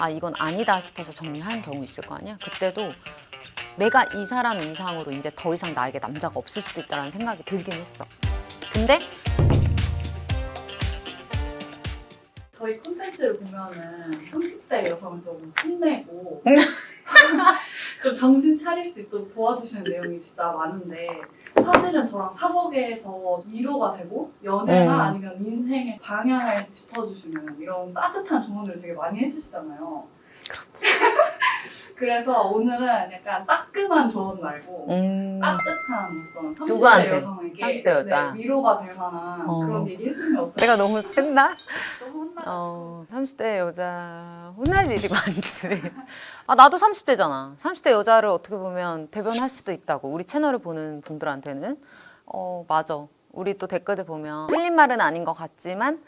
아 이건 아니다 싶어서 정리하는 경우 있을 거 아니야? 그때도 내가 이 사람 이상으로 이제 더 이상 나에게 남자가 없을 수도 있다는 생각이 들긴 했어. 근데 저희 콘텐츠를 보면은 30대 여성을 좀 혼내고 좀 정신 차릴 수 있도록 도와주시는 내용이 진짜 많은데 사실은 저랑 사석에서 위로가 되고 연애나 아니면 인생의 방향을 짚어주시는 이런 따뜻한 조언을 되게 많이 해주시잖아요. 그렇지. 그래서 오늘은 약간 따끔한 조언 말고 따뜻한 어떤 30대 누구한테? 여성에게 30대 여자. 네, 위로가 될 만한 그런 얘기 해주시면 어떨까요? 내가 너무 셌나? 너무 혼나가지고 30대 여자 혼날 일이 많지. 아 나도 30대잖아. 30대 여자를 어떻게 보면 대변할 수도 있다고. 우리 채널을 보는 분들한테는 맞아. 우리 또 댓글들 보면 틀린 말은 아닌 것 같지만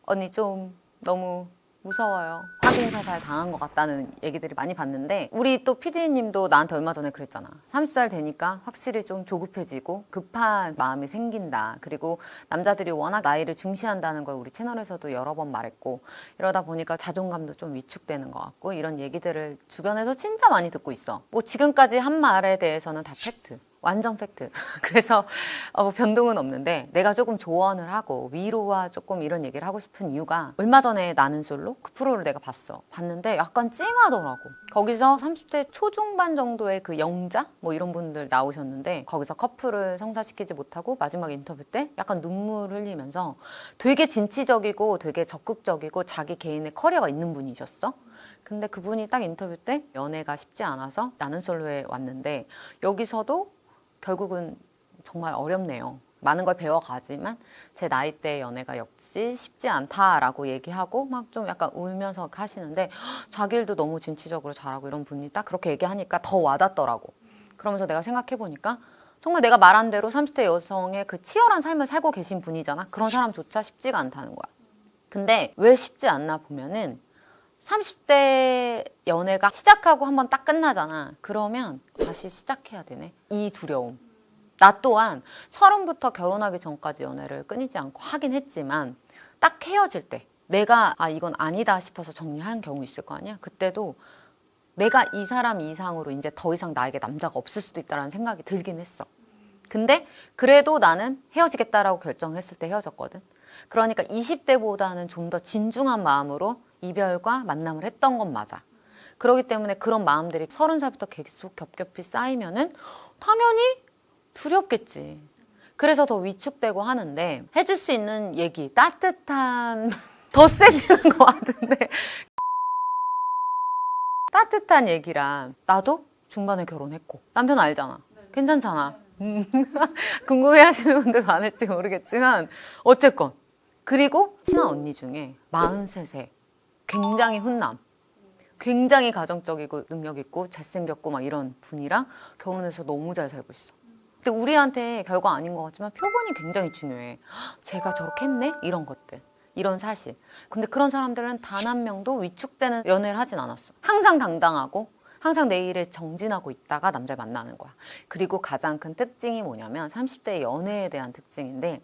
언니 좀 너무 무서워요. 확인 사살 당한 것 같다는 얘기들이 많이 봤는데 우리 또 PD님도 나한테 얼마 전에 그랬잖아. 30살 되니까 확실히 좀 조급해지고 급한 마음이 생긴다. 그리고 남자들이 워낙 나이를 중시한다는 걸 우리 채널에서도 여러 번 말했고 이러다 보니까 자존감도 좀 위축되는 것 같고 이런 얘기들을 주변에서 진짜 많이 듣고 있어. 뭐 지금까지 한 말에 대해서는 다 팩트. 완전 팩트. 그래서 뭐 변동은 없는데 내가 조금 조언을 하고 위로와 조금 이런 얘기를 하고 싶은 이유가 얼마 전에 나는 솔로 그 프로를 내가 봤는데 약간 찡하더라고. 거기서 30대 초중반 정도의 그 영자 뭐 이런 분들 나오셨는데 거기서 커플을 성사시키지 못하고 마지막 인터뷰 때 약간 눈물 흘리면서 되게 진취적이고 되게 적극적이고 자기 개인의 커리어가 있는 분이셨어. 근데 그분이 딱 인터뷰 때 연애가 쉽지 않아서 나는 솔로에 왔는데 여기서도 결국은 정말 어렵네요. 많은 걸 배워가지만 제 나이대 연애가 역시 쉽지 않다라고 얘기하고 막 좀 약간 울면서 하시는데 자기 일도 너무 진취적으로 잘하고 이런 분이 딱 그렇게 얘기하니까 더 와닿더라고. 그러면서 내가 생각해보니까 정말 내가 말한 대로 30대 여성의 그 치열한 삶을 살고 계신 분이잖아. 그런 사람조차 쉽지가 않다는 거야. 근데 왜 쉽지 않나 보면은 30대 연애가 시작하고 한번 딱 끝나잖아. 그러면 다시 시작해야 되네. 이 두려움. 나 또한 30부터 결혼하기 전까지 연애를 끊이지 않고 하긴 했지만 딱 헤어질 때 내가 아 이건 아니다 싶어서 정리한 경우 있을 거 아니야. 그때도 내가 이 사람 이상으로 이제 더 이상 나에게 남자가 없을 수도 있다는 생각이 들긴 했어. 근데 그래도 나는 헤어지겠다라고 결정했을 때 헤어졌거든. 그러니까 20대보다는 좀 더 진중한 마음으로 이별과 만남을 했던 건 맞아. 그렇기 때문에 그런 마음들이 30살부터 계속 겹겹이 쌓이면은 당연히 두렵겠지. 그래서 더 위축되고 하는데 해줄 수 있는 얘기 따뜻한 더 세지는 것 같은데 따뜻한 얘기란 나도 중간에 결혼했고 남편 알잖아. 괜찮잖아. 궁금해하시는 분들 많을지 모르겠지만 어쨌건 그리고 친한 언니 중에 43세 굉장히 훈남 굉장히 가정적이고 능력 있고 잘생겼고 막 이런 분이랑 결혼해서 너무 잘 살고 있어. 근데 우리한테 별거 아닌 것 같지만 표본이 굉장히 중요해. 제가 저렇게 했네? 이런 것들 이런 사실. 근데 그런 사람들은 단 한 명도 위축되는 연애를 하진 않았어. 항상 당당하고 항상 내 일에 정진하고 있다가 남자를 만나는 거야. 그리고 가장 큰 특징이 뭐냐면 30대 연애에 대한 특징인데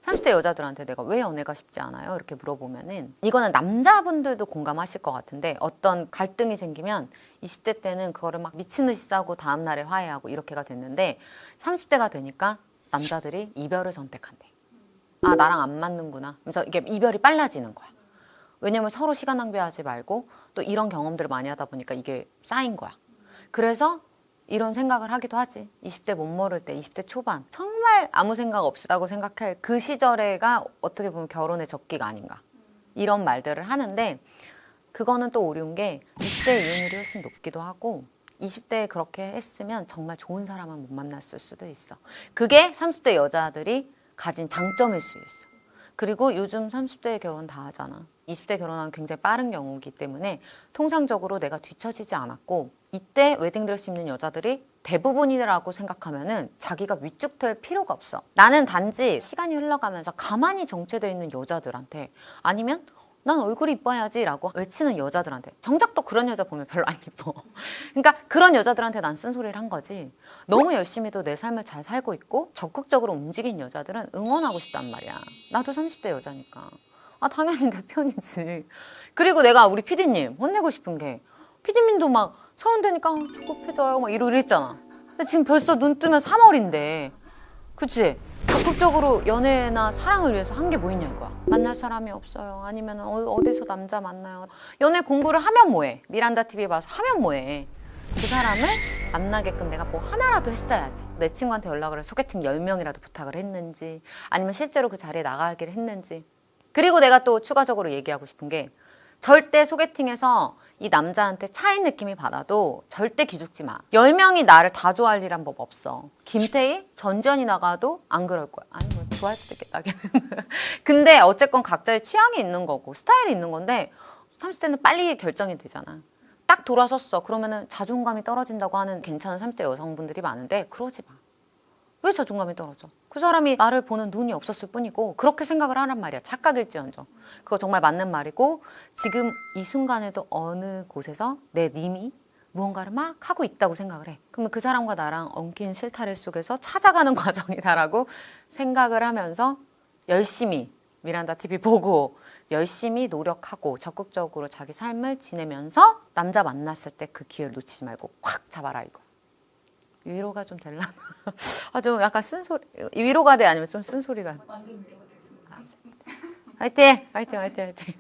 30대 여자들한테 내가 왜 연애가 쉽지 않아요? 이렇게 물어보면은 이거는 남자분들도 공감하실 것 같은데 어떤 갈등이 생기면 20대 때는 그거를 막 미친 듯이 싸우고 다음날에 화해하고 이렇게가 됐는데 30대가 되니까 남자들이 이별을 선택한대. 아 나랑 안 맞는구나. 그래서 이게 이별이 빨라지는 거야. 왜냐면 서로 시간 낭비하지 말고 또 이런 경험들을 많이 하다 보니까 이게 쌓인 거야. 그래서 이런 생각을 하기도 하지. 20대 못 모를 때 20대 초반 정말 아무 생각 없다고 생각할 그 시절에가 어떻게 보면 결혼의 적기가 아닌가 이런 말들을 하는데 그거는 또 오류인 게 20대 이혼율이 훨씬 높기도 하고 20대에 그렇게 했으면 정말 좋은 사람은 못 만났을 수도 있어. 그게 30대 여자들이 가진 장점일 수 있어. 그리고 요즘 30대에 결혼 다 하잖아. 20대 결혼하는 굉장히 빠른 경우이기 때문에 통상적으로 내가 뒤처지지 않았고 이때 웨딩드레스 입는 여자들이 대부분이라고 생각하면은 자기가 위축될 필요가 없어. 나는 단지 시간이 흘러가면서 가만히 정체되어 있는 여자들한테 아니면 난 얼굴이 이뻐야지 라고 외치는 여자들한테 정작 또 그런 여자 보면 별로 안 이뻐. 그러니까 그런 여자들한테 난 쓴소리를 한 거지. 너무 열심히도 내 삶을 잘 살고 있고 적극적으로 움직인 여자들은 응원하고 싶단 말이야. 나도 30대 여자니까. 아 당연히 내 편이지. 그리고 내가 우리 피디님 혼내고 싶은 게 피디님도 막 30 되니까 조급해져요 막 이랬잖아. 근데 지금 벌써 눈 뜨면 3월인데 그치? 적극적으로 연애나 사랑을 위해서 한 게 뭐 있냐 이거야. 만날 사람이 없어요. 아니면 어디서 남자 만나요. 연애 공부를 하면 뭐해. 미란다 TV 봐서 하면 뭐해. 그 사람을 만나게끔 내가 뭐 하나라도 했어야지. 내 친구한테 연락을 해서 소개팅 10명이라도 부탁을 했는지 아니면 실제로 그 자리에 나가기를 했는지. 그리고 내가 또 추가적으로 얘기하고 싶은 게 절대 소개팅에서 이 남자한테 차인 느낌이 받아도 절대 기죽지 마. 10명이 나를 다 좋아할 일한 법 없어. 김태희, 전지현이 나가도 안 그럴 거야. 아니 뭐 좋아할 수도 있겠다. 근데 어쨌건 각자의 취향이 있는 거고 스타일이 있는 건데 30대는 빨리 결정이 되잖아. 딱 돌아섰어. 그러면은 자존감이 떨어진다고 하는 괜찮은 30대 여성분들이 많은데 그러지 마. 왜 자존감이 떨어져? 그 사람이 나를 보는 눈이 없었을 뿐이고 그렇게 생각을 하란 말이야. 착각일지언정. 그거 정말 맞는 말이고 지금 이 순간에도 어느 곳에서 내 님이 무언가를 막 하고 있다고 생각을 해. 그러면 그 사람과 나랑 엉킨 실타래 속에서 찾아가는 과정이다라고 생각을 하면서 열심히 미란다 TV 보고 열심히 노력하고 적극적으로 자기 삶을 지내면서 남자 만났을 때 그 기회를 놓치지 말고 확 잡아라 이거. 위로가 좀 될라나? 아, 좀 약간 쓴소리, 위로가 돼? 아니면 좀 쓴소리가? 완전 위로가 됐습니다. 화이팅! 화이팅! 화이팅! 화이팅!